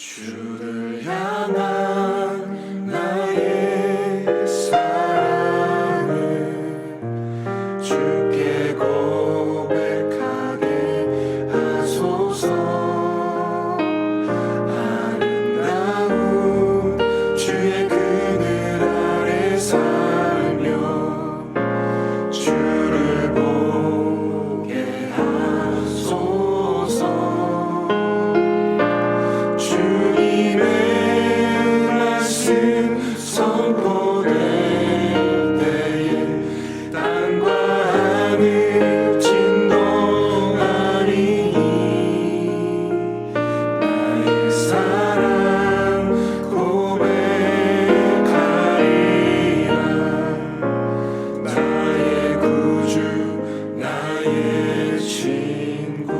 주를 향한 나의 사랑을 주께 고백하게 하소서. 아름다운 주의 그늘 아래 살며 주를 보게 하소서. 선포될 때에 땅과 하늘 진동하리니 나의 사랑 고백하리라. 나의 구주 나의 친구.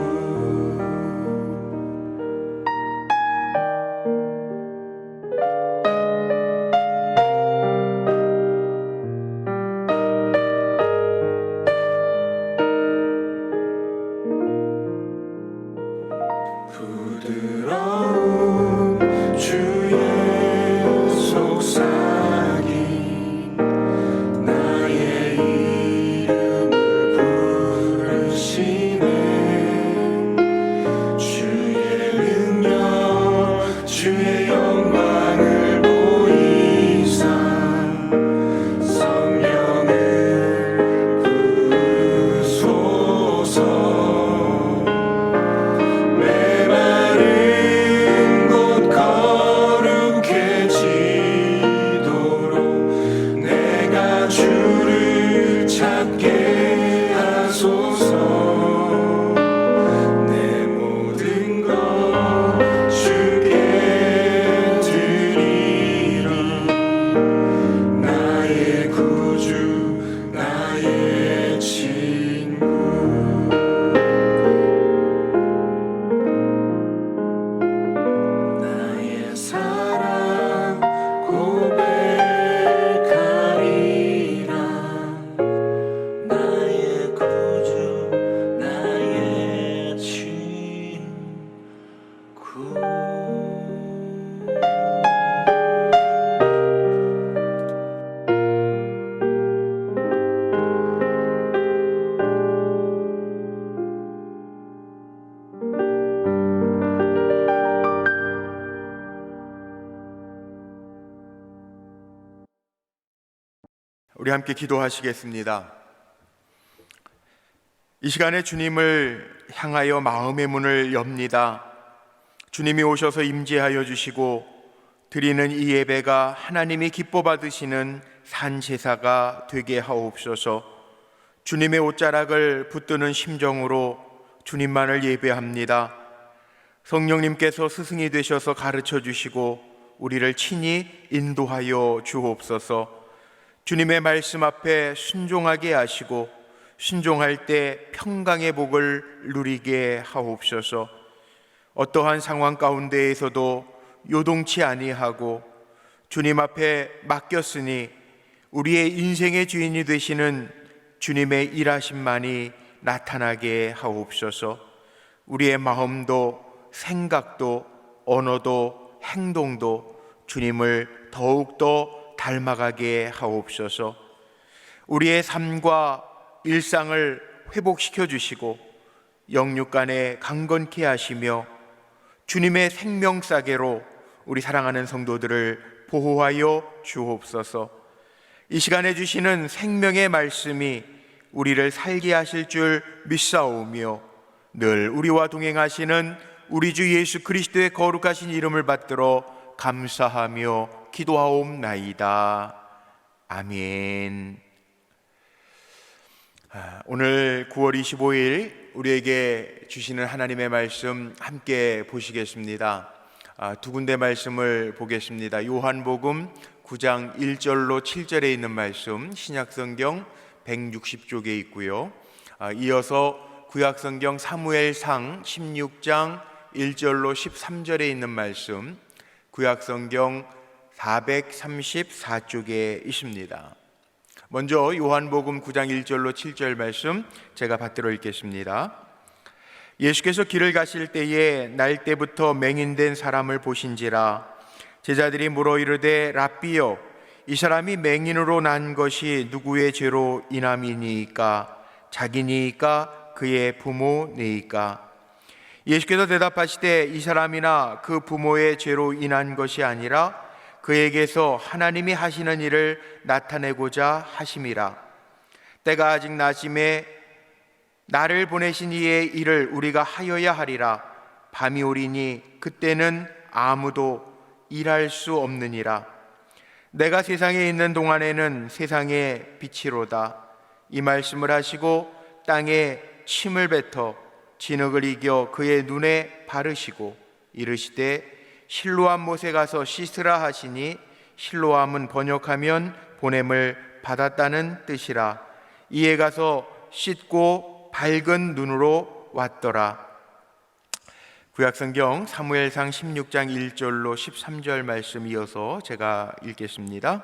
부드러운 주의 속삭임 나의 이름을 부르시네. 주의 능력 주의 영광을 보이사 성령을 부으소서. 주를 찾게 하소서. 내 모든 것 주께 드리라. 나의 구주 나의 친구. 나의 사랑 고백하리라. 나의 구주 나의 친구. 우리 함께 기도하시겠습니다. 이 시간에 주님을 향하여 마음의 문을 엽니다. 주님이 오셔서 임재하여 주시고 드리는 이 예배가 하나님이 기뻐 받으시는 산제사가 되게 하옵소서. 주님의 옷자락을 붙드는 심정으로 주님만을 예배합니다. 성령님께서 스승이 되셔서 가르쳐 주시고 우리를 친히 인도하여 주옵소서. 주님의 말씀 앞에 순종하게 하시고 순종할 때 평강의 복을 누리게 하옵소서. 어떠한 상황 가운데에서도 요동치 아니하고 주님 앞에 맡겼으니 우리의 인생의 주인이 되시는 주님의 일하심만이 나타나게 하옵소서. 우리의 마음도 생각도 언어도 행동도 주님을 더욱더 닮아가게 하옵소서. 우리의 삶과 일상을 회복시켜 주시고 영육간에 강건케 하시며 주님의 생명싸개로 우리 사랑하는 성도들을 보호하여 주옵소서. 이 시간에 주시는 생명의 말씀이 우리를 살게 하실 줄 믿사오며 늘 우리와 동행하시는 우리 주 예수 그리스도의 거룩하신 이름을 받들어 감사하며 기도하옵나이다. 아멘. 오늘 9월 25일 우리에게 주시는 하나님의 말씀 함께 보시겠습니다. 두 군데 말씀을 보겠습니다. 요한복음 9장 1절로 7절에 있는 말씀, 신약성경 160쪽에 있고요. 이어서 구약성경 사무엘상 16장 1절로 13절에 있는 말씀, 구약성경 434쪽에 있습니다. 먼저 요한복음 9장 1절로 7절 말씀 제가 받들어 읽겠습니다. 예수께서 길을 가실 때에 날 때부터 맹인된 사람을 보신지라. 제자들이 물어 이르되 랍비여, 이 사람이 맹인으로 난 것이 누구의 죄로 인함이니이까? 자기니이까 그의 부모니이까? 예수께서 대답하시되 이 사람이나 그 부모의 죄로 인한 것이 아니라 그에게서 하나님이 하시는 일을 나타내고자 하심이라. 때가 아직 나심에 나를 보내신 이의 일을 우리가 하여야 하리라. 밤이 오리니 그때는 아무도 일할 수 없느니라. 내가 세상에 있는 동안에는 세상의 빛이로다. 이 말씀을 하시고 땅에 침을 뱉어 진흙을 이겨 그의 눈에 바르시고 이르시되 실로암 못에 가서 씻으라 하시니, 실로암은 번역하면 보냄을 받았다는 뜻이라. 이에 가서 씻고 밝은 눈으로 왔더라. 구약성경 사무엘상 16장 1절로 13절 말씀 이어서 제가 읽겠습니다.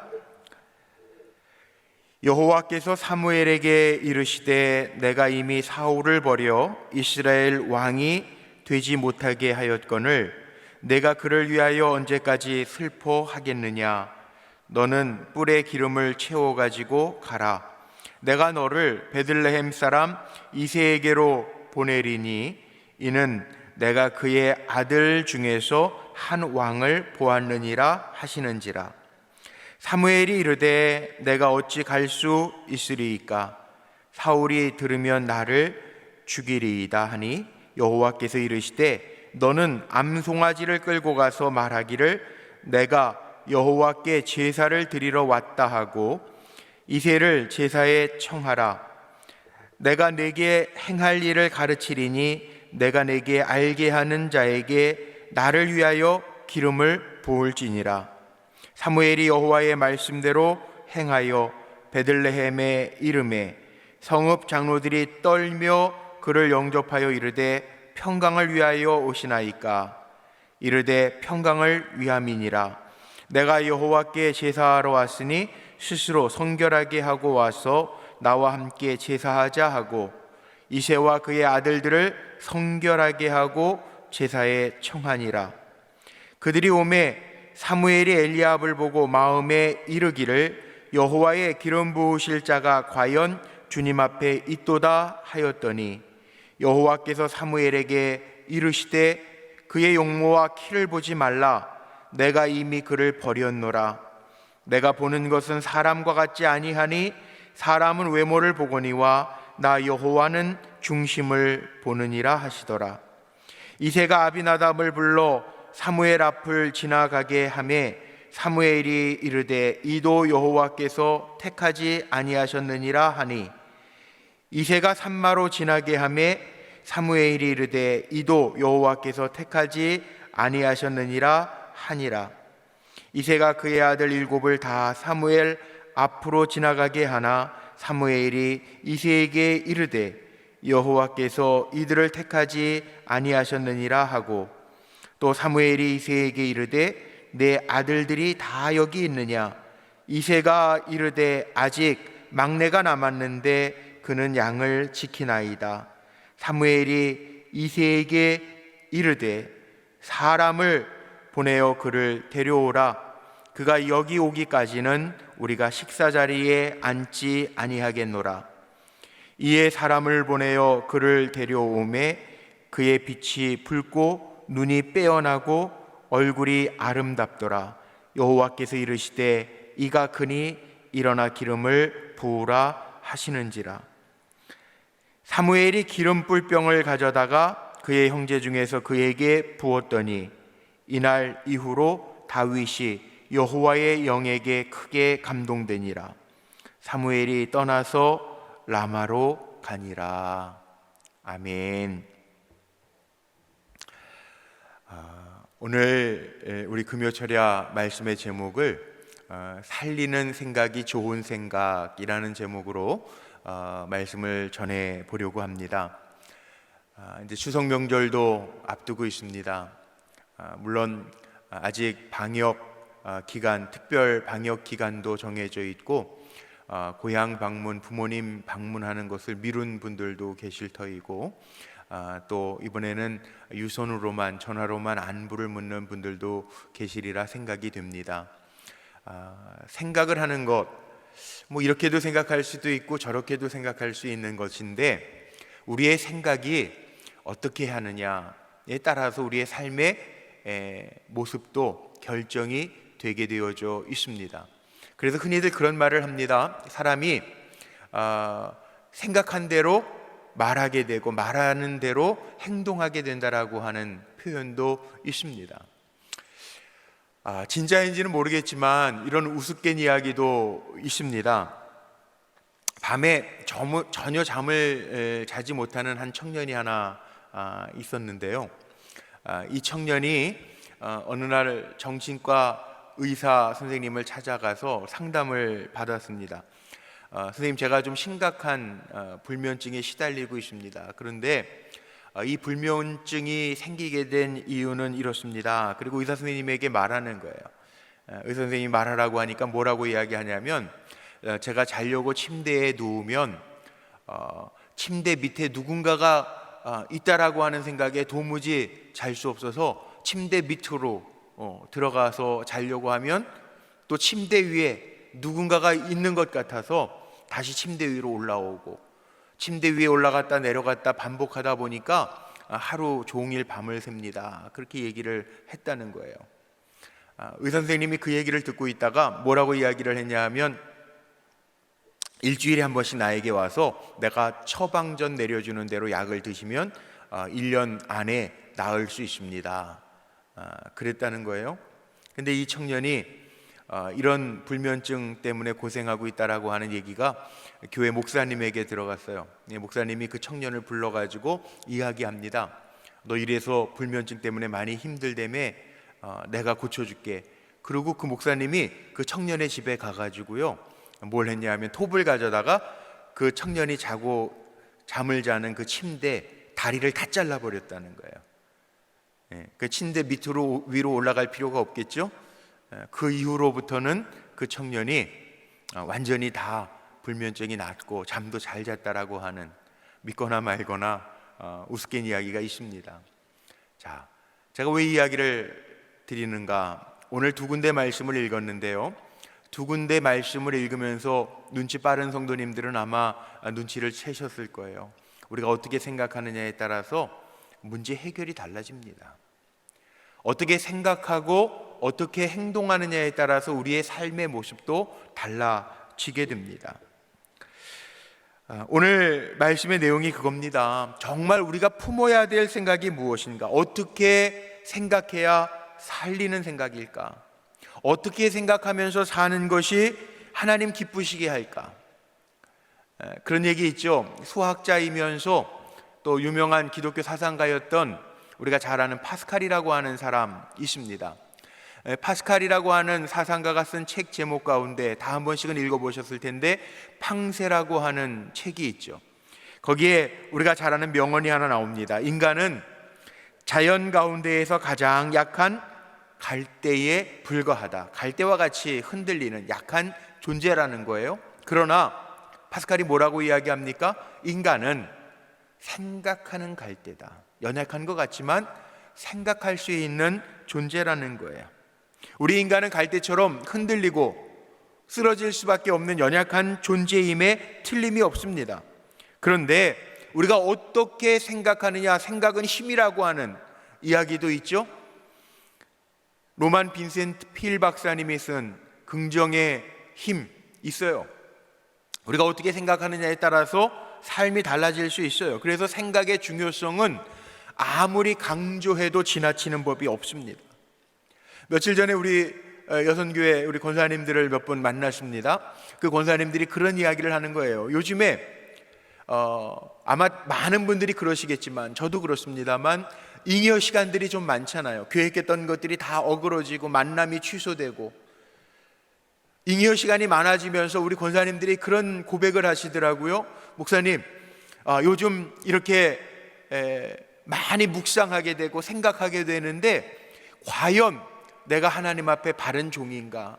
여호와께서 사무엘에게 이르시되 내가 이미 사울을 버려 이스라엘 왕이 되지 못하게 하였거늘 내가 그를 위하여 언제까지 슬퍼하겠느냐? 너는 뿔에 기름을 채워 가지고 가라. 내가 너를 베들레헴 사람 이새에게로 보내리니 이는 내가 그의 아들 중에서 한 왕을 보았느니라 하시는지라. 사무엘이 이르되 내가 어찌 갈 수 있으리이까? 사울이 들으면 나를 죽이리이다 하니 여호와께서 이르시되 너는 암송아지를 끌고 가서 말하기를 내가 여호와께 제사를 드리러 왔다 하고 이새를 제사에 청하라. 내가 네게 행할 일을 가르치리니 내가 네게 알게 하는 자에게 나를 위하여 기름을 부을지니라. 사무엘이 여호와의 말씀대로 행하여 베들레헴에 이르매 성읍 장로들이 떨며 그를 영접하여 이르되 평강을 위하여 오시나이까? 이르되 평강을 위함이니라. 내가 여호와께 제사하러 왔으니 스스로 성결하게 하고 와서 나와 함께 제사하자 하고 이새와 그의 아들들을 성결하게 하고 제사에 청하니라. 그들이 오매 사무엘이 엘리압을 보고 마음에 이르기를 여호와의 기름 부으실 자가 과연 주님 앞에 있도다 하였더니 여호와께서 사무엘에게 이르시되 그의 용모와 키를 보지 말라. 내가 이미 그를 버렸노라. 내가 보는 것은 사람과 같지 아니하니 사람은 외모를 보거니와 나 여호와는 중심을 보느니라 하시더라. 이새가 아비나답을 불러 사무엘 앞을 지나가게 하매 사무엘이 이르되 이도 여호와께서 택하지 아니하셨느니라 하니 이새가 산마로 지나게 하매 사무엘이 이르되 이도 여호와께서 택하지 아니하셨느니라 하니라. 이새가 그의 아들 7을 다 사무엘 앞으로 지나가게 하나 사무엘이 이새에게 이르되 여호와께서 이들을 택하지 아니하셨느니라 하고 또 사무엘이 이새에게 이르되 내 아들들이 다 여기 있느냐? 이새가 이르되 아직 막내가 남았는데 그는 양을 지키나이다. 사무엘이 이새에게 이르되 사람을 보내어 그를 데려오라. 그가 여기 오기까지는 우리가 식사 자리에 앉지 아니하겠노라. 이에 사람을 보내어 그를 데려오매 그의 빛이 붉고 눈이 빼어나고 얼굴이 아름답더라. 여호와께서 이르시되 이가 그니 일어나 기름을 부으라 하시는지라. 사무엘이 기름 뿔병을 가져다가 그의 형제 중에서 그에게 부었더니 이날 이후로 다윗이 여호와의 영에게 크게 감동되니라. 사무엘이 떠나서 라마로 가니라. 아멘. 오늘 우리 금요철야 말씀의 제목을 살리는 생각이 좋은 생각이라는 제목으로 말씀을 전해 보려고 합니다. 이제 추석 명절도 앞두고 있습니다. 물론 아직 방역 기간, 특별 방역 기간도 정해져 있고 고향 방문, 부모님 방문하는 것을 미룬 분들도 계실 터이고, 또 이번에는 유선으로만, 전화로만 안부를 묻는 분들도 계시리라 생각이 됩니다. 생각을 하는 것, 뭐 이렇게도 생각할 수도 있고 저렇게도 생각할 수 있는 것인데, 우리의 생각이 어떻게 하느냐에 따라서 우리의 삶의 모습도 결정이 되게 되어져 있습니다. 그래서 흔히들 그런 말을 합니다. 사람이 생각한 대로 말하게 되고 말하는 대로 행동하게 된다라고 하는 표현도 있습니다. 진짜인지는 모르겠지만 이런 우스갯 이야기도 있습니다. 밤에 전혀 잠을 자지 못하는 한 청년이 하나 있었는데요. 이 청년이 어느 날 정신과 의사 선생님을 찾아가서 상담을 받았습니다. 선생님, 제가 좀 심각한 불면증에 시달리고 있습니다. 그런데 이 불면증이 생기게 된 이유는 이렇습니다. 그리고 의사 선생님에게 말하는 거예요. 의사 선생님이 말하라고 하니까 뭐라고 이야기하냐면, 제가 자려고 침대에 누우면 침대 밑에 누군가가 있다라고 하는 생각에 도무지 잘 수 없어서 침대 밑으로 들어가서 자려고 하면 또 침대 위에 누군가가 있는 것 같아서 다시 침대 위로 올라오고, 침대 위에 올라갔다 내려갔다 반복하다 보니까 하루 종일 밤을 샙니다. 그렇게 얘기를 했다는 거예요. 의사 선생님이 그 얘기를 듣고 있다가 뭐라고 이야기를 했냐 하면, 일주일에 한 번씩 나에게 와서 내가 처방전 내려주는 대로 약을 드시면 1년 안에 나을 수 있습니다. 그랬다는 거예요. 근데 이 청년이 이런 불면증 때문에 고생하고 있다라고 하는 얘기가 교회 목사님에게 들어갔어요. 목사님이 그 청년을 불러가지고 이야기합니다. 너 이래서 불면증 때문에 많이 힘들다며, 내가 고쳐줄게. 그리고 그 목사님이 그 청년의 집에 가가지고요, 뭘 했냐 하면 톱을 가져다가 그 청년이 잠을 자는 그 침대 다리를 다 잘라버렸다는 거예요. 그 침대 밑으로 위로 올라갈 필요가 없겠죠. 그 이후로부터는 그 청년이 완전히 다 불면증이 낫고 잠도 잘 잤다라고 하는, 믿거나 말거나 우스갯 이야기가 있습니다. 자, 제가 왜 이야기를 드리는가? 오늘 두 군데 말씀을 읽었는데요, 두 군데 말씀을 읽으면서 눈치 빠른 성도님들은 아마 눈치를 채셨을 거예요. 우리가 어떻게 생각하느냐에 따라서 문제 해결이 달라집니다. 어떻게 생각하고 어떻게 행동하느냐에 따라서 우리의 삶의 모습도 달라지게 됩니다. 오늘 말씀의 내용이 그겁니다. 정말 우리가 품어야 될 생각이 무엇인가? 어떻게 생각해야 살리는 생각일까? 어떻게 생각하면서 사는 것이 하나님 기쁘시게 할까? 그런 얘기 있죠. 수학자이면서 또 유명한 기독교 사상가였던 우리가 잘 아는 파스칼이라고 하는 사람 있습니다. 파스칼이라고 하는 사상가가 쓴 책 제목 가운데 다 한 번씩은 읽어보셨을 텐데, 팡세라고 하는 책이 있죠. 거기에 우리가 잘 아는 명언이 하나 나옵니다. 인간은 자연 가운데에서 가장 약한 갈대에 불과하다. 갈대와 같이 흔들리는 약한 존재라는 거예요. 그러나 파스칼이 뭐라고 이야기합니까? 인간은 생각하는 갈대다. 연약한 것 같지만 생각할 수 있는 존재라는 거예요. 우리 인간은 갈대처럼 흔들리고 쓰러질 수밖에 없는 연약한 존재임에 틀림이 없습니다. 그런데 우리가 어떻게 생각하느냐, 생각은 힘이라고 하는 이야기도 있죠. 로만 빈센트 필 박사님이 쓴 긍정의 힘 있어요. 우리가 어떻게 생각하느냐에 따라서 삶이 달라질 수 있어요. 그래서 생각의 중요성은 아무리 강조해도 지나치는 법이 없습니다. 며칠 전에 우리 여선교회 우리 권사님들을 몇 분 만났습니다. 그 권사님들이 그런 이야기를 하는 거예요. 요즘에 아마 많은 분들이 그러시겠지만 저도 그렇습니다만, 잉여 시간들이 좀 많잖아요. 계획했던 것들이 다 어그러지고 만남이 취소되고, 잉여 시간이 많아지면서 우리 권사님들이 그런 고백을 하시더라고요. 목사님, 요즘 이렇게 많이 묵상하게 되고 생각하게 되는데, 과연 내가 하나님 앞에 바른 종인가?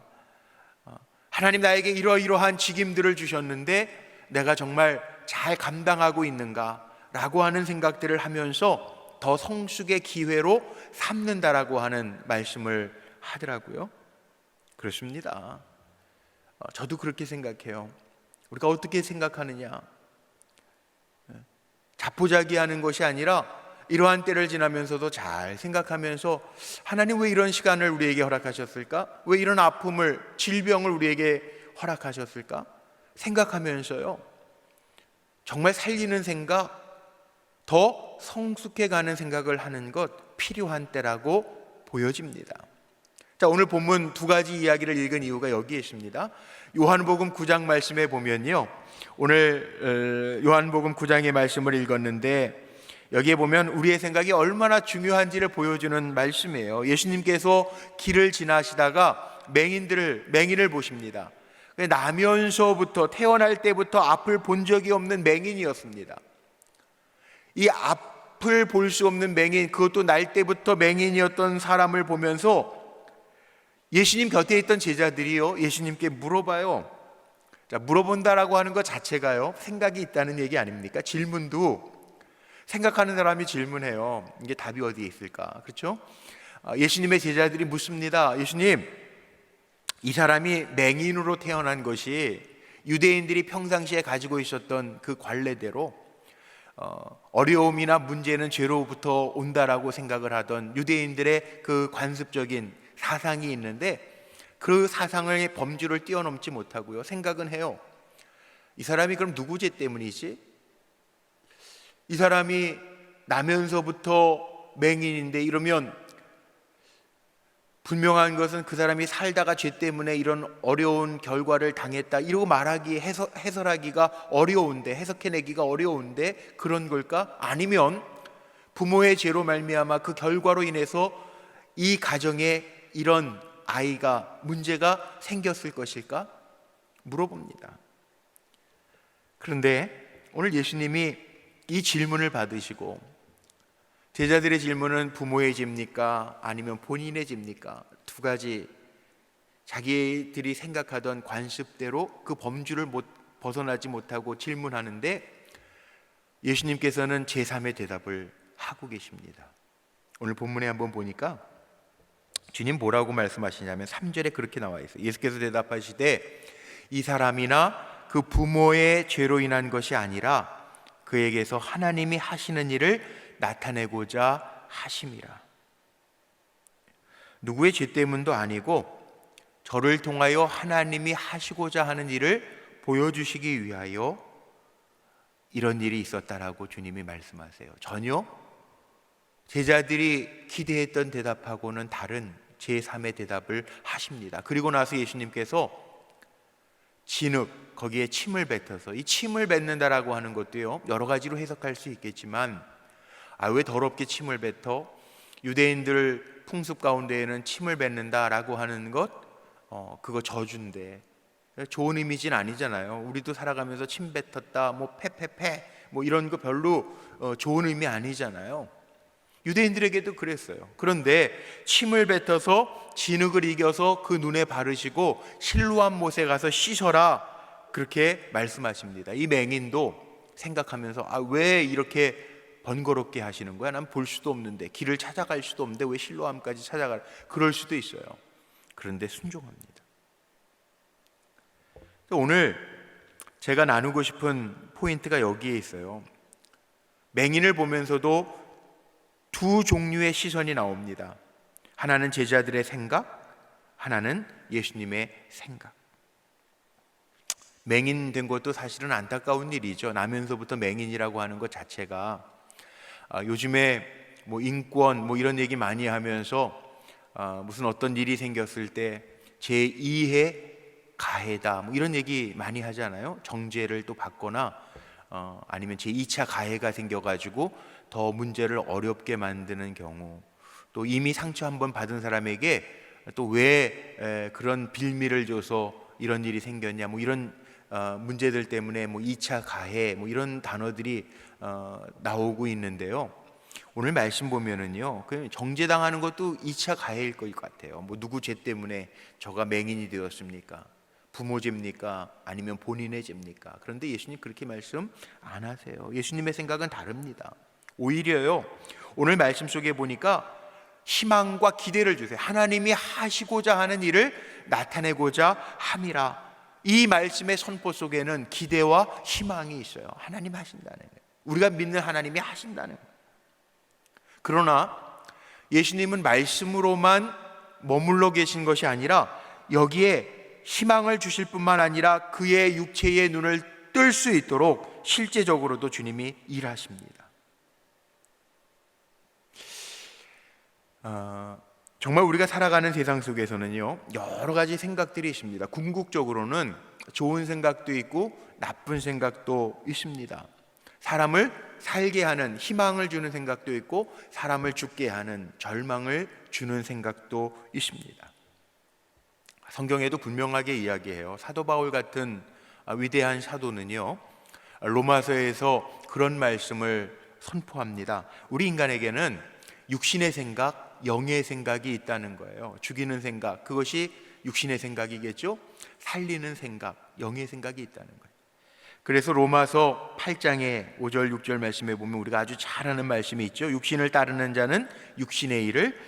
하나님 나에게 이러이러한 직임들을 주셨는데 내가 정말 잘 감당하고 있는가 라고 하는 생각들을 하면서 더 성숙의 기회로 삼는다라고 하는 말씀을 하더라고요. 그렇습니다. 저도 그렇게 생각해요. 우리가 어떻게 생각하느냐, 자포자기하는 것이 아니라 이러한 때를 지나면서도 잘 생각하면서 하나님 왜 이런 시간을 우리에게 허락하셨을까? 왜 이런 아픔을, 질병을 우리에게 허락하셨을까? 생각하면서요, 정말 살리는 생각, 더 성숙해가는 생각을 하는 것 필요한 때라고 보여집니다. 자, 오늘 본문 두 가지 이야기를 읽은 이유가 여기에 있습니다. 요한복음 9장 말씀에 보면요, 오늘 요한복음 9장의 말씀을 읽었는데 여기에 보면 우리의 생각이 얼마나 중요한지를 보여주는 말씀이에요. 예수님께서 길을 지나시다가 맹인을 보십니다. 나면서부터, 태어날 때부터 앞을 본 적이 없는 맹인이었습니다. 이 앞을 볼 수 없는 맹인, 그것도 날 때부터 맹인이었던 사람을 보면서 예수님 곁에 있던 제자들이요, 예수님께 물어봐요. 자, 물어본다라고 하는 것 자체가요, 생각이 있다는 얘기 아닙니까? 질문도 생각하는 사람이 질문해요. 이게 답이 어디에 있을까? 그렇죠? 예수님의 제자들이 묻습니다. 예수님, 이 사람이 맹인으로 태어난 것이 유대인들이 평상시에 가지고 있었던 그 관례대로 어려움이나 문제는 죄로부터 온다라고 생각을 하던 유대인들의 그 관습적인 사상이 있는데 그 사상의 범주를 뛰어넘지 못하고요, 생각은 해요. 이 사람이 그럼 누구 죄 때문이지? 이 사람이 나면서부터 맹인인데 이러면 분명한 것은 그 사람이 살다가 죄 때문에 이런 어려운 결과를 당했다, 이러고 말하기, 해설하기가 어려운데, 해석해내기가 어려운데 그런 걸까? 아니면 부모의 죄로 말미암아 그 결과로 인해서 이 가정에 이런 아이가, 문제가 생겼을 것일까? 물어봅니다. 그런데 오늘 예수님이 이 질문을 받으시고, 제자들의 질문은 부모의 죄입니까? 아니면 본인의 죄입니까? 두 가지, 자기들이 생각하던 관습대로 그 범주를 벗어나지 못하고 질문하는데 예수님께서는 제3의 대답을 하고 계십니다. 오늘 본문에 한번 보니까 주님 뭐라고 말씀하시냐면 3절에 그렇게 나와 있어요. 예수께서 대답하시되 이 사람이나 그 부모의 죄로 인한 것이 아니라 그에게서 하나님이 하시는 일을 나타내고자 하심이라. 누구의 죄 때문도 아니고 저를 통하여 하나님이 하시고자 하는 일을 보여주시기 위하여 이런 일이 있었다라고 주님이 말씀하세요. 전혀 제자들이 기대했던 대답하고는 다른 제3의 대답을 하십니다. 그리고 나서 예수님께서 진흙, 거기에 침을 뱉어서, 이 침을 뱉는다라고 하는 것도요, 여러 가지로 해석할 수 있겠지만 왜 더럽게 침을 뱉어? 유대인들 풍습 가운데에는 침을 뱉는다라고 하는 것, 그거 저주인데 좋은 이미지는 아니잖아요. 우리도 살아가면서 침 뱉었다, 뭐 패패패, 뭐 이런 거 별로 좋은 의미 아니잖아요. 유대인들에게도 그랬어요. 그런데 침을 뱉어서 진흙을 이겨서 그 눈에 바르시고 실로암 못에 가서 씻어라, 그렇게 말씀하십니다. 이 맹인도 생각하면서 왜 이렇게 번거롭게 하시는 거야? 난 볼 수도 없는데, 길을 찾아갈 수도 없는데 왜 실로암까지 찾아갈, 그럴 수도 있어요. 그런데 순종합니다. 오늘 제가 나누고 싶은 포인트가 여기에 있어요. 맹인을 보면서도 두 종류의 시선이 나옵니다. 하나는 제자들의 생각, 하나는 예수님의 생각. 맹인 된 것도 사실은 안타까운 일이죠. 나면서부터 맹인이라고 하는 것 자체가. 요즘에 뭐 인권 뭐 이런 얘기 많이 하면서 무슨 어떤 일이 생겼을 때 제2의 가해다 뭐 이런 얘기 많이 하잖아요. 정죄를 또 받거나 아니면 제2차 가해가 생겨가지고 더 문제를 어렵게 만드는 경우, 또 이미 상처 한번 받은 사람에게 또 왜 그런 빌미를 줘서 이런 일이 생겼냐, 뭐 이런 문제들 때문에 뭐 2차 가해 뭐 이런 단어들이 나오고 있는데요. 오늘 말씀 보면은요, 그 정죄당하는 것도 2차 가해일 것 같아요. 뭐 누구 죄 때문에 저가 맹인이 되었습니까? 부모 죄입니까? 아니면 본인의 죄입니까? 그런데 예수님 그렇게 말씀 안 하세요. 예수님의 생각은 다릅니다. 오히려요, 오늘 말씀 속에 보니까 희망과 기대를 주세요. 하나님이 하시고자 하는 일을 나타내고자 함이라. 이 말씀의 선포 속에는 기대와 희망이 있어요. 하나님 하신다는 거예요. 우리가 믿는 하나님이 하신다는 거예요. 그러나 예수님은 말씀으로만 머물러 계신 것이 아니라 여기에 희망을 주실 뿐만 아니라 그의 육체의 눈을 뜰 수 있도록 실제적으로도 주님이 일하십니다. 정말 우리가 살아가는 세상 속에서는요, 여러 가지 생각들이 있습니다. 궁극적으로는 좋은 생각도 있고 나쁜 생각도 있습니다. 사람을 살게 하는 희망을 주는 생각도 있고 사람을 죽게 하는 절망을 주는 생각도 있습니다. 성경에도 분명하게 이야기해요. 사도 바울 같은 위대한 사도는요, 로마서에서 그런 말씀을 선포합니다. 우리 인간에게는 육신의 생각, 영의 생각이 있다는 거예요. 죽이는 생각, 그것이 육신의 생각이겠죠. 살리는 생각, 영의 생각이 있다는 거예요. 그래서 로마서 8장의 5절 6절 말씀에 보면 우리가 아주 잘 아는 말씀이 있죠. 육신을 따르는 자는 육신의 일을,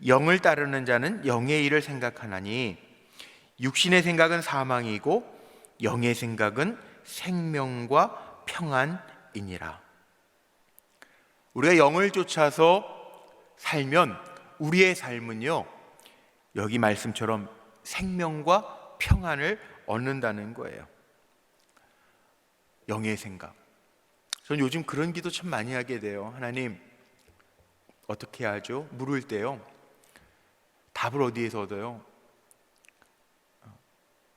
영을 따르는 자는 영의 일을 생각하나니 육신의 생각은 사망이고 영의 생각은 생명과 평안이니라. 우리가 영을 쫓아서 살면 우리의 삶은요, 여기 말씀처럼 생명과 평안을 얻는다는 거예요. 영의 생각. 저는 요즘 그런 기도 참 많이 하게 돼요. 하나님, 어떻게 하죠? 물을 때요, 답을 어디에서 얻어요?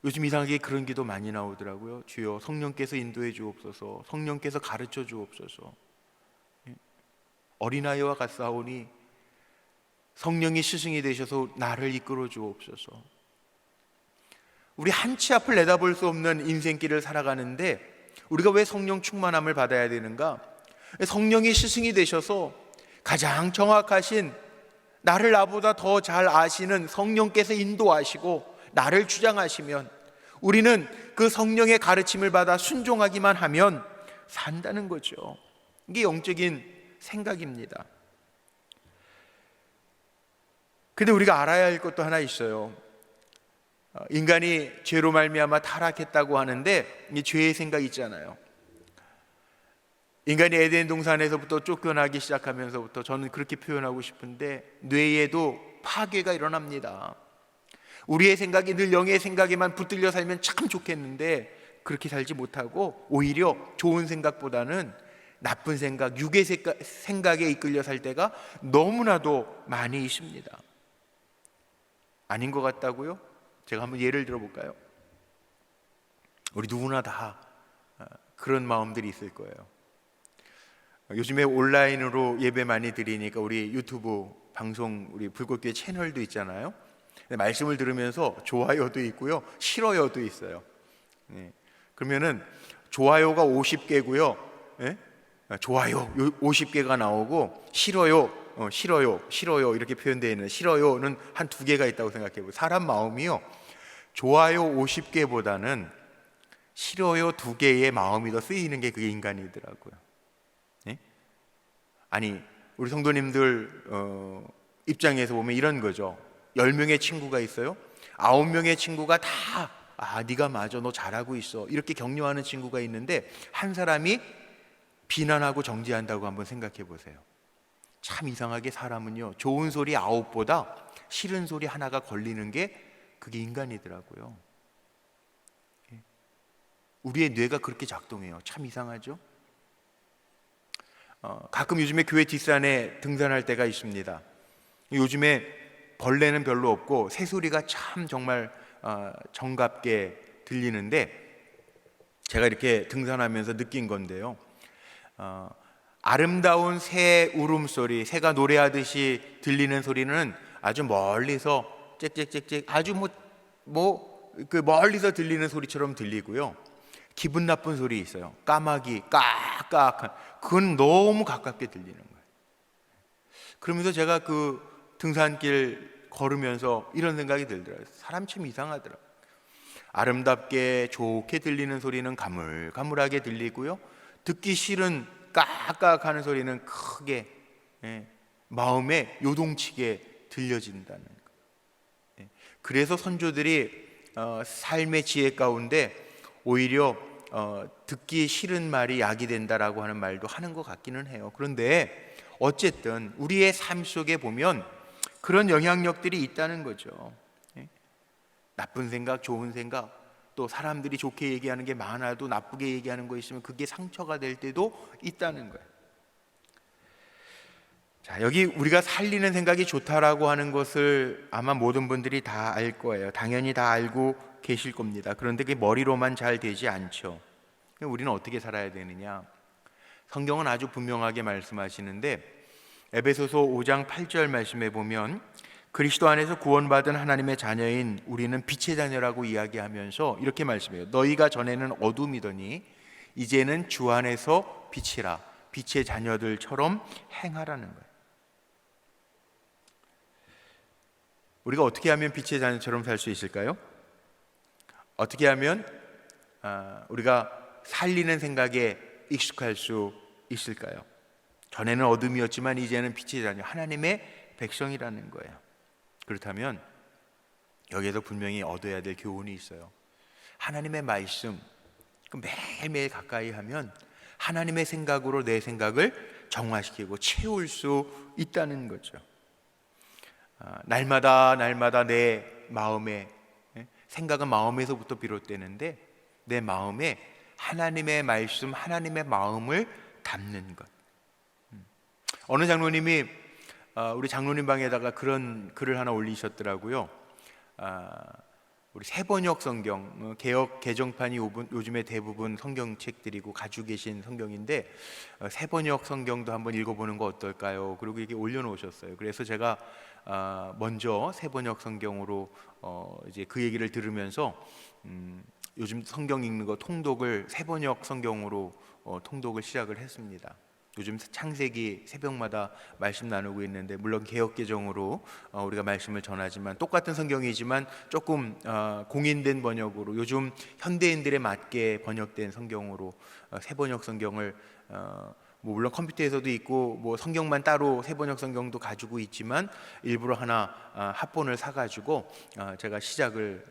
요즘 이상하게 그런 기도 많이 나오더라고요. 주여 성령께서 인도해 주옵소서, 성령께서 가르쳐 주옵소서. 어린아이와 같사오니 성령이 스승이 되셔서 나를 이끌어 주옵소서. 우리 한치 앞을 내다볼 수 없는 인생길을 살아가는데 우리가 왜 성령 충만함을 받아야 되는가? 성령이 스승이 되셔서 가장 정확하신, 나를 나보다 더 잘 아시는 성령께서 인도하시고 나를 주장하시면 우리는 그 성령의 가르침을 받아 순종하기만 하면 산다는 거죠. 이게 영적인 생각입니다. 근데 우리가 알아야 할 것도 하나 있어요. 인간이 죄로 말미암아 타락했다고 하는데 이 죄의 생각이 있잖아요. 인간이 에덴 동산에서부터 쫓겨나기 시작하면서부터 저는 그렇게 표현하고 싶은데 뇌에도 파괴가 일어납니다. 우리의 생각이 늘 영의 생각에만 붙들려 살면 참 좋겠는데 그렇게 살지 못하고 오히려 좋은 생각보다는 나쁜 생각, 육의 생각에 이끌려 살 때가 너무나도 많이 있습니다. 아닌 것 같다고요? 제가 한번 예를 들어볼까요? 우리 누구나 다 그런 마음들이 있을 거예요. 요즘에 온라인으로 예배 많이 드리니까 우리 유튜브 방송, 우리 불꽃교회 채널도 있잖아요. 말씀을 들으면서 좋아요도 있고요, 싫어요도 있어요. 그러면은 좋아요가 50개고요, 좋아요 50개가 나오고 싫어요 이렇게 표현되어 있는 싫어요는 한 2개가 있다고 생각해보세요. 사람 마음이요, 좋아요 50개보다는 싫어요 2개의 마음이 더 쓰이는 게 그게 인간이더라고요. 아니 우리 성도님들 입장에서 보면 이런 거죠. 10명의 친구가 있어요. 9명의 친구가 다 네가 맞아, 너 잘하고 있어, 이렇게 격려하는 친구가 있는데 한 사람이 비난하고 정죄한다고 한번 생각해 보세요. 참 이상하게 사람은요, 좋은 소리 9보다 싫은 소리 하나가 걸리는 게 그게 인간이더라고요. 우리의 뇌가 그렇게 작동해요. 참 이상하죠? 가끔 요즘에 교회 뒷산에 등산할 때가 있습니다. 요즘에 벌레는 별로 없고 새소리가 참 정말 정갑게 들리는데 제가 이렇게 등산하면서 느낀 건데요, 아름다운 새 울음소리, 새가 노래하듯이 들리는 소리는 아주 멀리서 짹짹짹짹 아주 그 멀리서 들리는 소리처럼 들리고요, 기분 나쁜 소리 있어요. 까마귀 깍깍, 그건 너무 가깝게 들리는 거예요. 그러면서 제가 그 등산길 걸으면서 이런 생각이 들더라고요. 사람 참 이상하더라고요. 아름답게 좋게 들리는 소리는 가물가물하게 들리고요, 듣기 싫은 깍깍하는 소리는 크게, 마음에 요동치게 들려진다는 거. 그래서 선조들이 삶의 지혜 가운데 오히려 듣기 싫은 말이 약이 된다라고 하는 말도 하는 것 같기는 해요. 그런데 어쨌든 우리의 삶 속에 보면 그런 영향력들이 있다는 거죠. 나쁜 생각, 좋은 생각, 또 사람들이 좋게 얘기하는 게 많아도 나쁘게 얘기하는 거 있으면 그게 상처가 될 때도 있다는 거예요. 자, 여기 우리가 살리는 생각이 좋다라고 하는 것을 아마 모든 분들이 다 알 거예요. 당연히 다 알고 계실 겁니다. 그런데 그게 머리로만 잘 되지 않죠. 우리는 어떻게 살아야 되느냐? 성경은 아주 분명하게 말씀하시는데, 에베소서 5장 8절 말씀에 보면 그리스도 안에서 구원받은 하나님의 자녀인 우리는 빛의 자녀라고 이야기하면서 이렇게 말씀해요. 너희가 전에는 어둠이더니 이제는 주 안에서 빛이라. 빛의 자녀들처럼 행하라는 거예요. 우리가 어떻게 하면 빛의 자녀처럼 살 수 있을까요? 어떻게 하면 우리가 살리는 생각에 익숙할 수 있을까요? 전에는 어둠이었지만 이제는 빛의 자녀, 하나님의 백성이라는 거예요. 그렇다면 여기에서 분명히 얻어야 될 교훈이 있어요. 하나님의 말씀 매일매일 가까이 하면 하나님의 생각으로 내 생각을 정화시키고 채울 수 있다는 거죠. 날마다 내 마음에, 생각은 마음에서부터 비롯되는데 내 마음에 하나님의 말씀, 하나님의 마음을 담는 것. 어느 장로님이 우리 장로님 방에다가 그런 글을 하나 올리셨더라고요. 우리 새번역 성경, 개역 개정판이 요즘에 대부분 성경책들이고 가지고 계신 성경인데 새번역 성경도 한번 읽어보는 거 어떨까요? 그리고 이게 올려놓으셨어요. 그래서 제가 먼저 새번역 성경으로 이제 그 얘기를 들으면서 요즘 성경 읽는 거 통독을 새번역 성경으로 통독을 시작을 했습니다. 요즘 창세기 새벽마다 말씀 나누고 있는데, 물론 개역개정으로 우리가 말씀을 전하지만 똑같은 성경이지만 조금 공인된 번역으로, 요즘 현대인들에 맞게 번역된 성경으로 새번역 성경을 물론 컴퓨터에서도 있고 성경만 따로 새번역 성경도 가지고 있지만 일부러 하나 합본을 사가지고 제가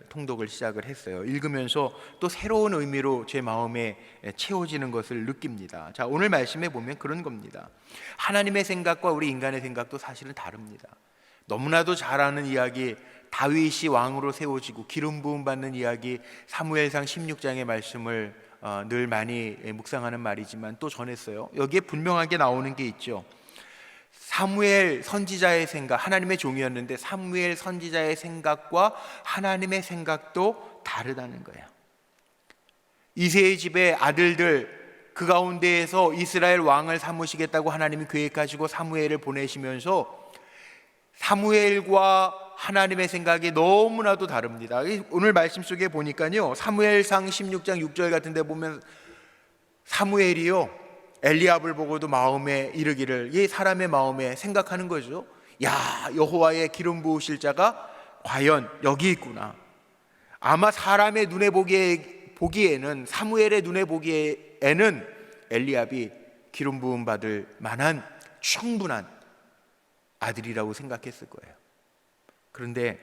통독을 시작을 했어요. 읽으면서 또 새로운 의미로 제 마음에 채워지는 것을 느낍니다. 자, 오늘 말씀에 보면 그런 겁니다. 하나님의 생각과 우리 인간의 생각도 사실은 다릅니다. 너무나도 잘 아는 이야기, 다윗이 왕으로 세워지고 기름 부음 받는 이야기, 사무엘상 16장의 말씀을 늘 많이 묵상하는 말이지만 또 전했어요. 여기에 분명하게 나오는 게 있죠. 사무엘 선지자의 생각, 하나님의 종이었는데 사무엘 선지자의 생각과 하나님의 생각도 다르다는 거예요. 이새의 집의 아들들, 그 가운데에서 이스라엘 왕을 삼으시겠다고 하나님이 계획하시고 사무엘을 보내시면서 사무엘과 하나님의 생각이 너무나도 다릅니다. 오늘 말씀 속에 보니까요, 사무엘상 16장 6절 같은 데 보면 사무엘이요, 엘리압을 보고도 마음에 이르기를, 이 사람의 마음에 생각하는 거죠. 야, 여호와의 기름 부으실 자가 과연 여기 있구나. 아마 사람의 눈에 보기에는, 사무엘의 눈에 보기에는 엘리압이 기름 부음 받을 만한 충분한 아들이라고 생각했을 거예요. 그런데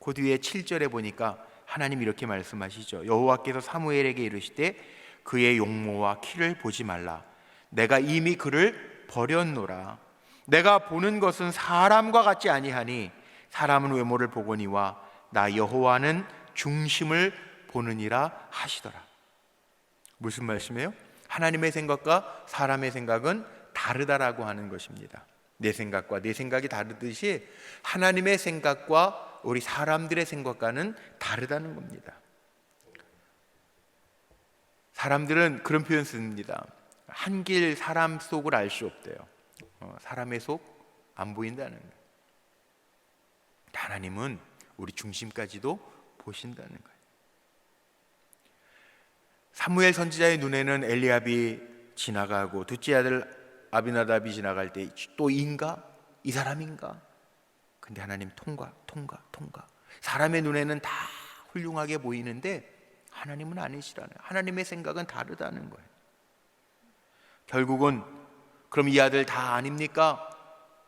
그 뒤에 7절에 보니까 하나님 이렇게 말씀하시죠. 여호와께서 사무엘에게 이르시되 그의 용모와 키를 보지 말라. 내가 이미 그를 버렸노라. 내가 보는 것은 사람과 같지 아니하니 사람은 외모를 보거니와 나 여호와는 중심을 보느니라 하시더라. 무슨 말씀이에요? 하나님의 생각과 사람의 생각은 다르다라고 하는 것입니다. 내 생각과 내 생각이 다르듯이 하나님의 생각과 우리 사람들의 생각과는 다르다는 겁니다. 사람들은 그런 표현 씁니다. 한길 사람 속을 알 수 없대요. 사람의 속 안 보인다는 거예요. 하나님은 우리 중심까지도 보신다는 거예요. 사무엘 선지자의 눈에는 엘리압이 지나가고 둘째 아들 아비나답이 지나갈 때 또 인가? 이 사람인가? 근데 하나님 통과. 사람의 눈에는 다 훌륭하게 보이는데 하나님은 아니시라는, 하나님의 생각은 다르다는 거예요. 결국은 그럼 이 아들 다 아닙니까?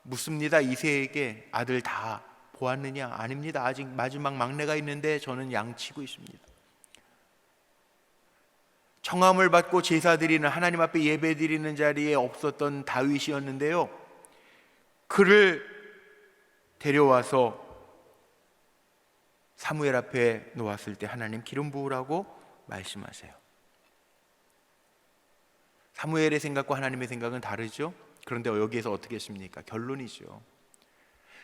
묻습니다. 이새에게 아들 다 보았느냐? 아닙니다. 아직 마지막 막내가 있는데 저는 양치고 있습니다. 청함을 받고 제사 드리는, 하나님 앞에 예배 드리는 자리에 없었던 다윗이었는데요, 그를 데려와서 사무엘 앞에 놓았을 때 하나님 기름 부으라고 말씀하세요. 사무엘의 생각과 하나님의 생각은 다르죠. 그런데 여기에서 어떻게 했습니까? 결론이죠.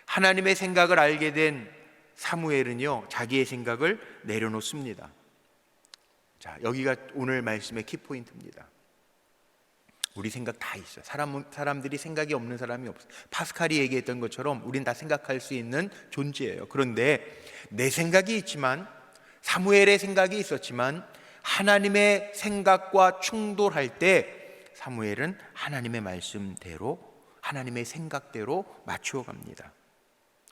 하나님의 생각을 알게 된 사무엘은요, 자기의 생각을 내려놓습니다. 자, 여기가 오늘 말씀의 키포인트입니다. 우리 생각 다 있어요. 사람들이 생각이 없는 사람이 없어요. 파스칼이 얘기했던 것처럼 우린 다 생각할 수 있는 존재예요. 그런데 내 생각이 있지만, 사무엘의 생각이 있었지만, 하나님의 생각과 충돌할 때 사무엘은 하나님의 말씀대로, 하나님의 생각대로 맞추어 갑니다.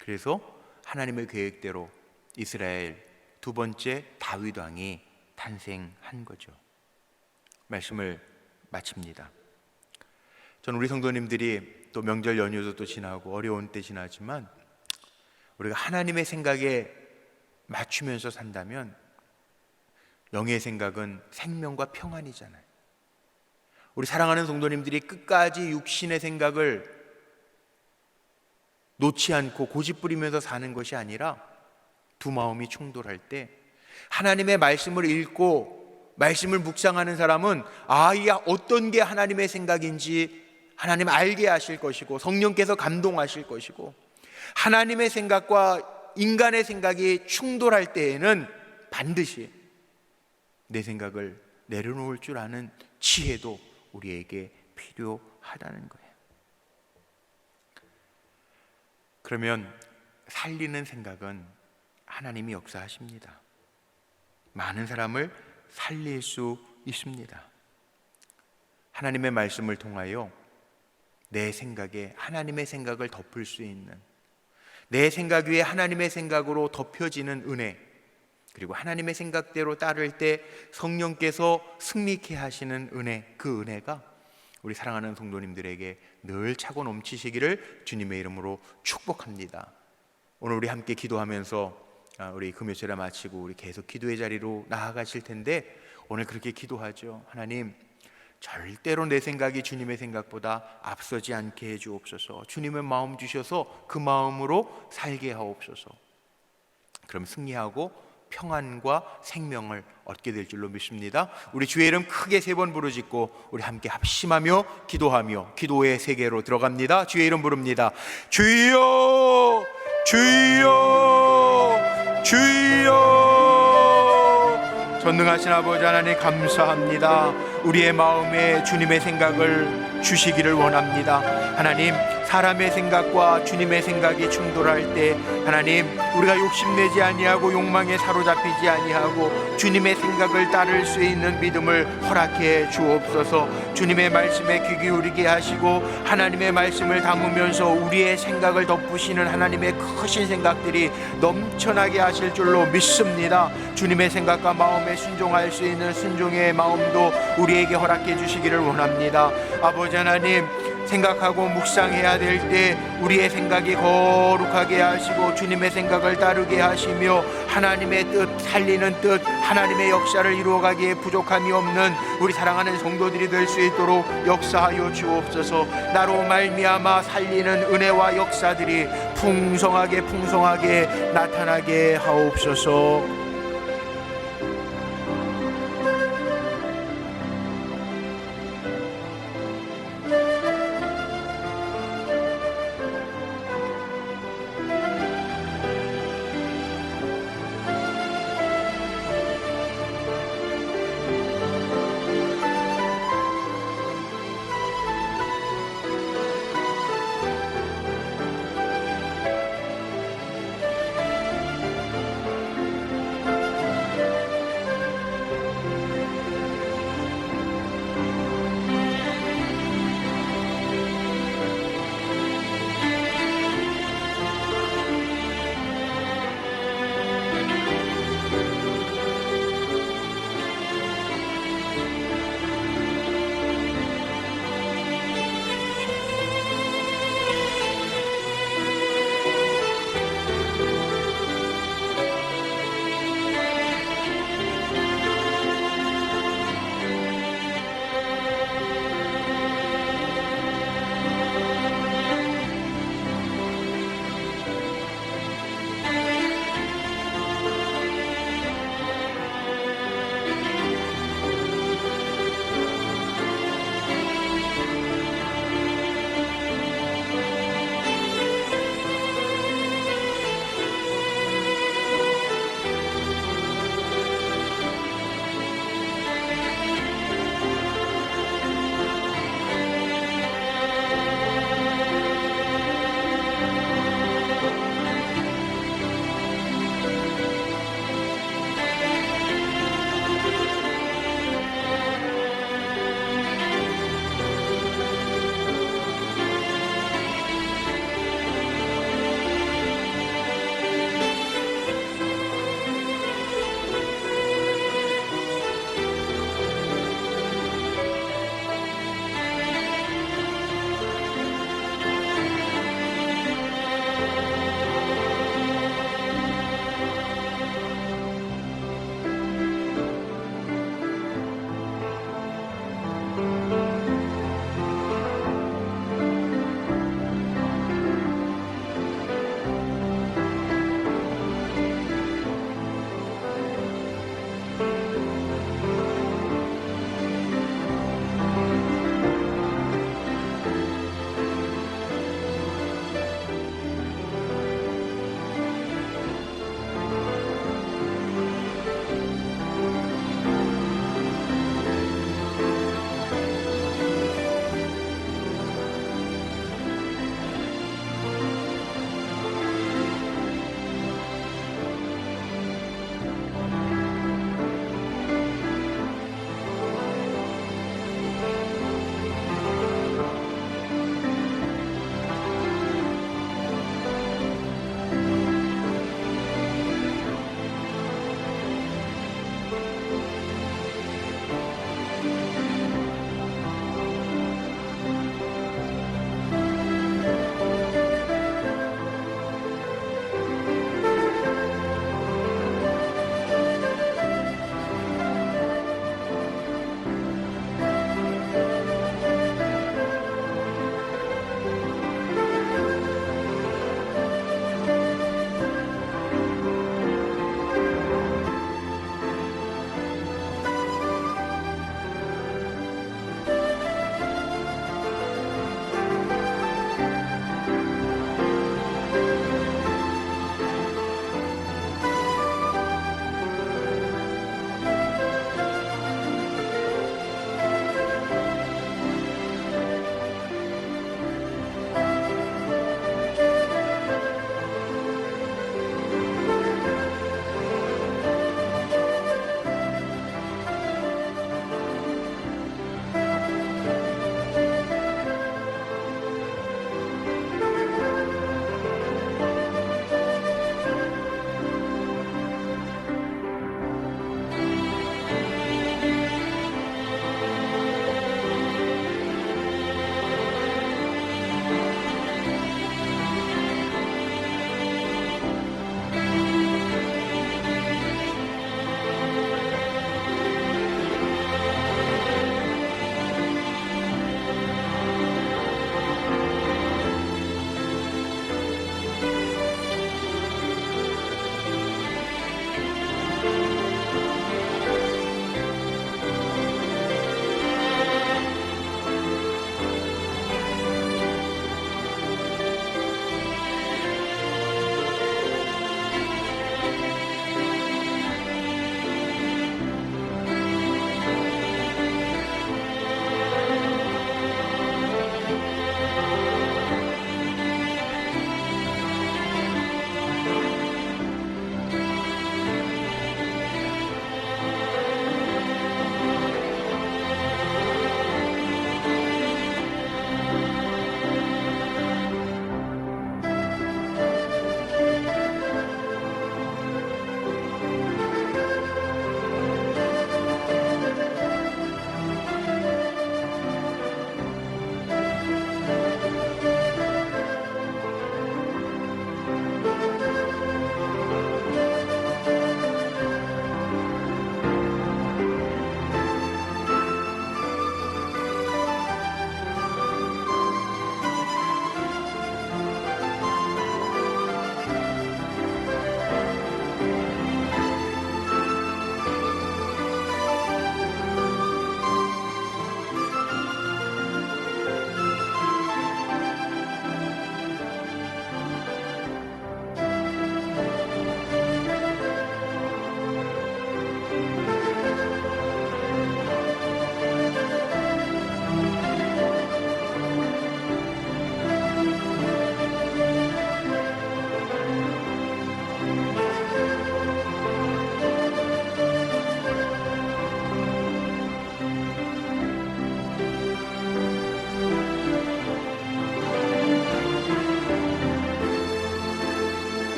그래서 하나님의 계획대로 이스라엘 두 번째 다윗 왕이 탄생한 거죠. 말씀을 마칩니다. 저는 우리 성도님들이 또 명절 연휴도 또 지나고 어려운 때 지나지만, 우리가 하나님의 생각에 맞추면서 산다면 영의 생각은 생명과 평안이잖아요. 우리 사랑하는 성도님들이 끝까지 육신의 생각을 놓지 않고 고집부리면서 사는 것이 아니라, 두 마음이 충돌할 때 하나님의 말씀을 읽고 말씀을 묵상하는 사람은 이 어떤 게 하나님의 생각인지 하나님 알게 하실 것이고, 성령께서 감동하실 것이고, 하나님의 생각과 인간의 생각이 충돌할 때에는 반드시 내 생각을 내려놓을 줄 아는 지혜도 우리에게 필요하다는 거예요. 그러면 살리는 생각은 하나님이 역사하십니다. 많은 사람을 살릴 수 있습니다. 하나님의 말씀을 통하여 내 생각에 하나님의 생각을 덮을 수 있는, 내 생각 위에 하나님의 생각으로 덮여지는 은혜, 그리고 하나님의 생각대로 따를 때 성령께서 승리케 하시는 은혜, 그 은혜가 우리 사랑하는 성도님들에게 늘 차고 넘치시기를 주님의 이름으로 축복합니다. 오늘 우리 함께 기도하면서 우리 금요일에 마치고 우리 계속 기도의 자리로 나아가실 텐데, 오늘 그렇게 기도하죠. 하나님, 절대로 내 생각이 주님의 생각보다 앞서지 않게 해주옵소서. 주님의 마음 주셔서 그 마음으로 살게 하옵소서. 그럼 승리하고 평안과 생명을 얻게 될 줄로 믿습니다. 우리 주의 이름 크게 3번 부르짖고 우리 함께 합심하며 기도하며 기도의 세계로 들어갑니다. 주의 이름 부릅니다. 주여, 주여, 주여. 전능하신 아버지 하나님 감사합니다. 우리의 마음에 주님의 생각을 주시기를 원합니다. 하나님, 사람의 생각과 주님의 생각이 충돌할 때 하나님, 우리가 욕심내지 아니하고 욕망에 사로잡히지 아니하고 주님의 생각을 따를 수 있는 믿음을 허락해 주옵소서. 주님의 말씀에 귀 기울이게 하시고 하나님의 말씀을 담으면서 우리의 생각을 덮으시는 하나님의 크신 생각들이 넘쳐나게 하실 줄로 믿습니다. 주님의 생각과 마음에 순종할 수 있는 순종의 마음도 우리에게 허락해 주시기를 원합니다. 아버지 하나님, 생각하고 묵상해야 될 때 우리의 생각이 거룩하게 하시고 주님의 생각을 따르게 하시며 하나님의 뜻, 살리는 뜻, 하나님의 역사를 이루어가기에 부족함이 없는 우리 사랑하는 성도들이 될 수 있도록 역사하여 주옵소서. 나로 말미암아 살리는 은혜와 역사들이 풍성하게 나타나게 하옵소서.